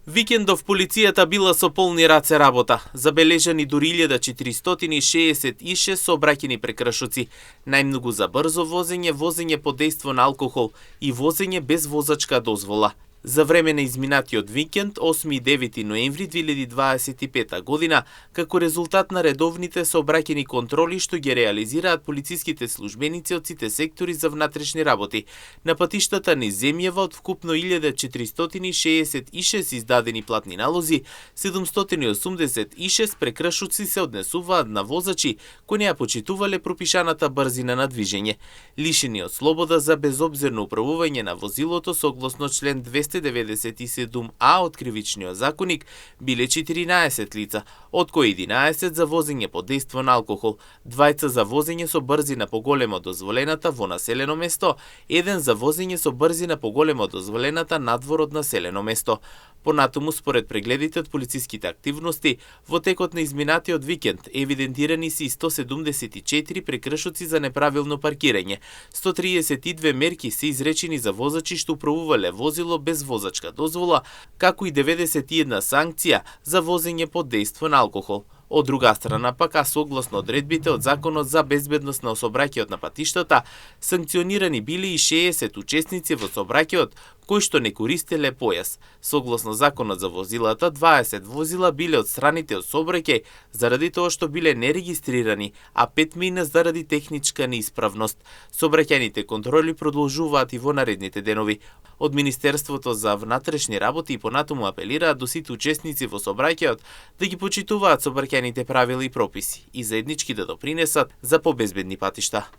Викендов полицијата била со полни раце работа. Забележани дури 1466 сообраќајни прекршоци, најмногу за брзо возење, возење под дејство на алкохол и возење без возачка дозвола. За време на изминатиот викенд, 8 и 9 ноември 2025 година, како резултат на редовните сообраќајни контроли што ги реализираат полициските службеници од сите сектори за внатрешни работи, на патиштата низ земјава од вкупно 1466 издадени платни налози, 786 прекршоци се однесуваат на возачи кои не ја почитувале пропишаната брзина на движење, лишени од слобода за безобзирно управување на возилото согласно член 297а од Кривичниот законник биле 14 лица, од кои 11 за возење под дејство на алкохол, 2 за возење со брзина поголема од дозволената во населено место, 1 за возење со брзина поголема од дозволената надвор од населено место. Понатаму, според прегледите од полициските активности, во текот на изминатиот викенд евидентирани се 174 прекршоци за неправилно паркирање, 132 мерки се изречени за возачи што управувале возило без возачка дозвола, како и 91 санкција за возење под дејство на алкохол. Од друга страна пак, а согласно одредбите од Законот за безбедност на сообраќајот на патиштата, санкционирани биле и 60 учесници во сообраќајот кои што не користеле појас. Согласно Законот за возилата, 20 возила биле отстраните од сообраќај заради тоа што биле нерегистрирани, а 5 мина заради техничка неисправност. Сообраќајните контроли продолжуваат и во наредните денови. Од Министерството за внатрешни работи и понатаму апелираат до сите учесници во сообраќајот да ги почитуваат сообраќајните правила и прописи и заеднички да допринесат за побезбедни патишта.